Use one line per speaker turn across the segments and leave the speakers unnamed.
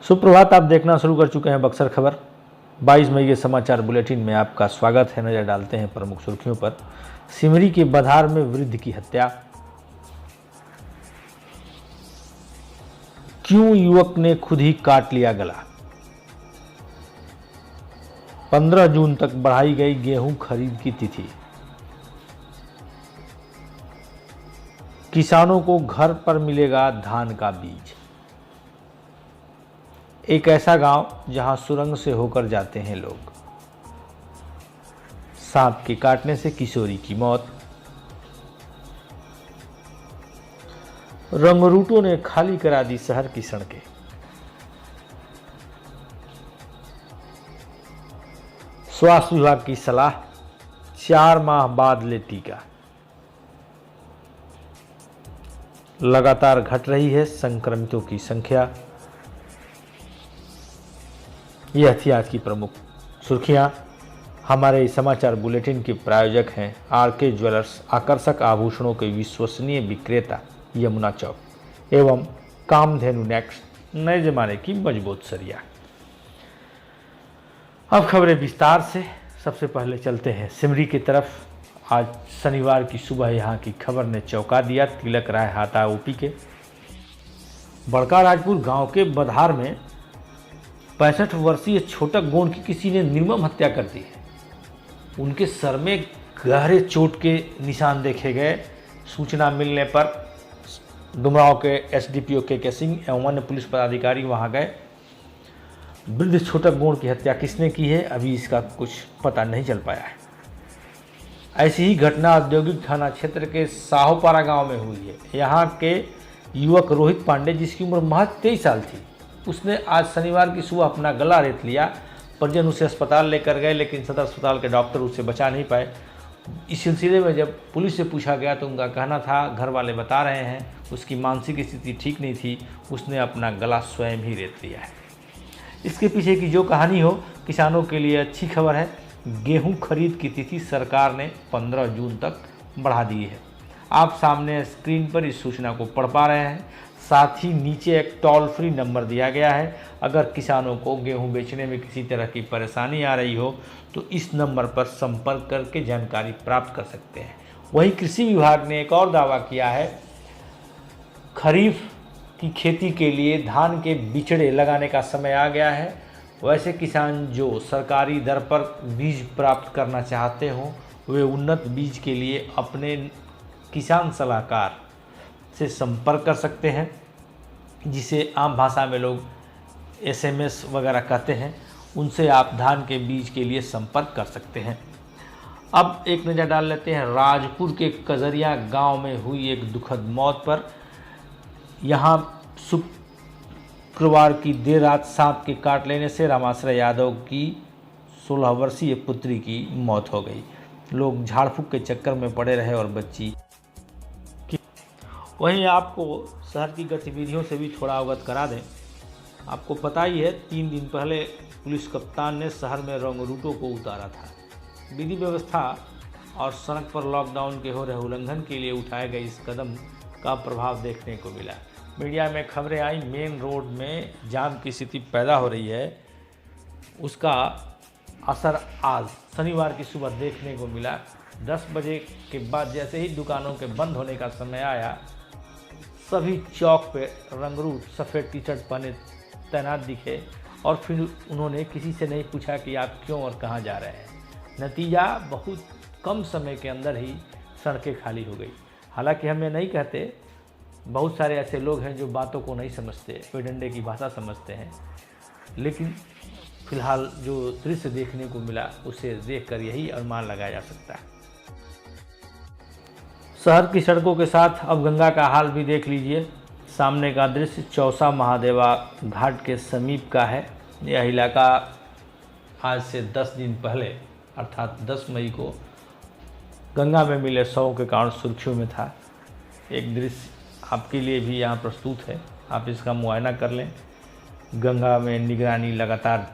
सुप्रभात। आप देखना शुरू कर चुके हैं बक्सर खबर। 22 मई के समाचार बुलेटिन में आपका स्वागत है। नजर डालते हैं प्रमुख सुर्खियों पर। सिमरी के बधार में वृद्ध की हत्या, क्यों युवक ने खुद ही काट लिया गला। 15 जून तक बढ़ाई गई गेहूं खरीद की तिथि। किसानों को घर पर मिलेगा धान का बीज। एक ऐसा गांव जहां सुरंग से होकर जाते हैं लोग। सांप के काटने से किशोरी की मौत। रंगरूटों ने खाली करा दी शहर की सड़कें। स्वास्थ्य विभाग की सलाह, 4 माह बाद ले टीका। लगातार घट रही है संक्रमितों की संख्या। यह थी आज की प्रमुख सुर्खियां। हमारे समाचार बुलेटिन के प्रायोजक हैं आरके ज्वेलर्स, आकर्षक आभूषणों के विश्वसनीय विक्रेता यमुना चौक एवं कामधेनु नेक्स्ट, नए जमाने की मजबूत सरिया। अब खबरें विस्तार से। सबसे पहले चलते हैं सिमरी की तरफ। आज शनिवार की सुबह यहाँ की खबर ने चौंका दिया। तिलक राय हाता ओपी के बड़का राजपुर गांव के बधार में 65 वर्षीय छोटक गोंड की किसी ने निर्मम हत्या कर दी है। उनके सर में गहरे चोट के निशान देखे गए। सूचना मिलने पर डुमरांव के एसडीपीओ के सिंह एवं अन्य पुलिस पदाधिकारी वहां गए। वृद्ध छोटक गोंड की हत्या किसने की है, अभी इसका कुछ पता नहीं चल पाया है। ऐसी ही घटना औद्योगिक थाना क्षेत्र के साहूपारा गांव में हुई है। यहाँ के युवक रोहित पांडे, जिसकी उम्र महज 23 साल थी, उसने आज शनिवार की सुबह अपना गला रेत लिया। परिजन उसे अस्पताल लेकर गए, लेकिन सदर अस्पताल के डॉक्टर उसे बचा नहीं पाए। इस सिलसिले में जब पुलिस से पूछा गया तो उनका कहना था, घर वाले बता रहे हैं उसकी मानसिक स्थिति ठीक नहीं थी, उसने अपना गला स्वयं ही रेत लिया है। इसके पीछे की जो कहानी हो, किसानों के लिए अच्छी खबर है। गेहूं खरीद की तिथि सरकार ने 15 जून तक बढ़ा दी है। आप सामने स्क्रीन पर इस सूचना को पढ़ पा रहे हैं। साथ ही नीचे एक टोल फ्री नंबर दिया गया है। अगर किसानों को गेहूं बेचने में किसी तरह की परेशानी आ रही हो तो इस नंबर पर संपर्क करके जानकारी प्राप्त कर सकते हैं। वहीं कृषि विभाग ने एक और दावा किया है, खरीफ की खेती के लिए धान के बिचड़े लगाने का समय आ गया है। वैसे किसान जो सरकारी दर पर बीज प्राप्त करना चाहते हों, वे उन्नत बीज के लिए अपने किसान सलाहकार से संपर्क कर सकते हैं, जिसे आम भाषा में लोग एसएमएस वगैरह कहते हैं। उनसे आप धान के बीज के लिए संपर्क कर सकते हैं। अब एक नज़र डाल लेते हैं राजपुर के कजरिया गांव में हुई एक दुखद मौत पर। यहाँ शुक्रवार की देर रात सांप के काट लेने से रामाश्रय यादव की 16 वर्षीय पुत्री की मौत हो गई। लोग झाड़ फूक के चक्कर में पड़े रहे और बच्ची। वहीं आपको शहर की गतिविधियों से भी थोड़ा अवगत करा दें। आपको पता ही है, 3 दिन पहले पुलिस कप्तान ने शहर में रंगरूटों को उतारा था। विधि व्यवस्था और सड़क पर लॉकडाउन के हो रहे उल्लंघन के लिए उठाए गए इस कदम का प्रभाव देखने को मिला। मीडिया में खबरें आई, मेन रोड में जाम की स्थिति पैदा हो रही है। उसका असर आज शनिवार की सुबह देखने को मिला। 10 बजे के बाद जैसे ही दुकानों के बंद होने का समय आया, सभी चौक पे रंगरूट सफ़ेद टी शर्ट पहने तैनात दिखे और फिर उन्होंने किसी से नहीं पूछा कि आप क्यों और कहाँ जा रहे हैं। नतीजा, बहुत कम समय के अंदर ही सड़कें खाली हो गई। हालांकि हम ये नहीं कहते, बहुत सारे ऐसे लोग हैं जो बातों को नहीं समझते, वे डंडे की भाषा समझते हैं। लेकिन फिलहाल जो दृश्य देखने को मिला, उसे देखकर यही अनुमान लगाया जा सकता है। शहर की सड़कों के साथ अब गंगा का हाल भी देख लीजिए। सामने का दृश्य चौसा महादेवा घाट के समीप का है। यह इलाका आज से 10 दिन पहले अर्थात 10 मई को गंगा में मिले शव के कारण सुर्खियों में था। एक दृश्य आपके लिए भी यहाँ प्रस्तुत है, आप इसका मुआयना कर लें। गंगा में निगरानी लगातार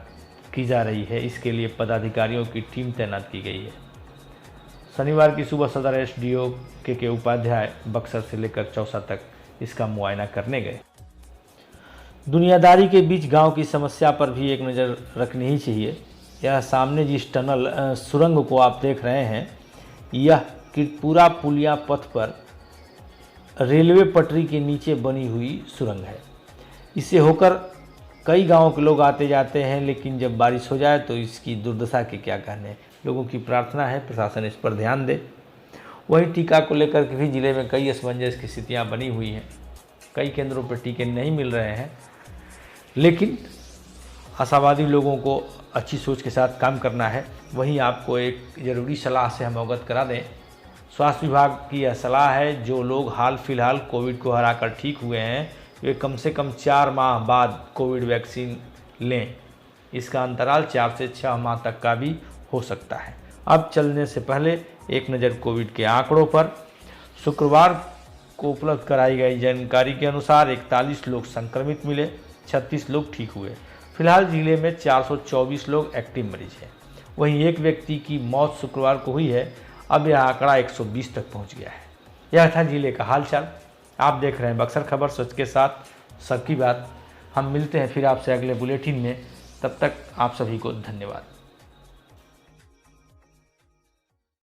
की जा रही है, इसके लिए पदाधिकारियों की टीम तैनात की गई है। शनिवार की सुबह सदर एसडीओ के उपाध्याय बक्सर से लेकर चौसा तक इसका मुआयना करने गए। दुनियादारी के बीच गांव की समस्या पर भी एक नज़र रखनी ही चाहिए। यह सामने जिस टनल सुरंग को आप देख रहे हैं, यह किरपुरा पुलिया पथ पर रेलवे पटरी के नीचे बनी हुई सुरंग है। इसे होकर कई गांवों के लोग आते जाते हैं, लेकिन जब बारिश हो जाए तो इसकी दुर्दशा के क्या कहने। लोगों की प्रार्थना है प्रशासन इस पर ध्यान दे। वहीं टीका को लेकर के भी ज़िले में कई असमंजस की स्थितियाँ बनी हुई हैं। कई केंद्रों पर टीके नहीं मिल रहे हैं, लेकिन आशावादी लोगों को अच्छी सोच के साथ काम करना है। वहीं आपको एक ज़रूरी सलाह से हम अवगत करा दें। स्वास्थ्य विभाग की यह सलाह है, जो लोग हाल फिलहाल कोविड को हराकर ठीक हुए हैं वे कम से कम 4 माह बाद कोविड वैक्सीन लें। इसका अंतराल 4 से 6 माह तक का भी हो सकता है। अब चलने से पहले एक नज़र कोविड के आंकड़ों पर। शुक्रवार को उपलब्ध कराई गई जानकारी के अनुसार 41 लोग संक्रमित मिले, 36 लोग ठीक हुए। फिलहाल जिले में 424 लोग एक्टिव मरीज हैं। वहीं एक व्यक्ति की मौत शुक्रवार को हुई है। अब यह आंकड़ा 120 तक पहुंच गया है। यह था जिले का हालचाल। आप देख रहे हैं बक्सर खबर, सच के साथ सबकी बात। हम मिलते हैं फिर आपसे अगले बुलेटिन में। तब तक आप सभी को धन्यवाद।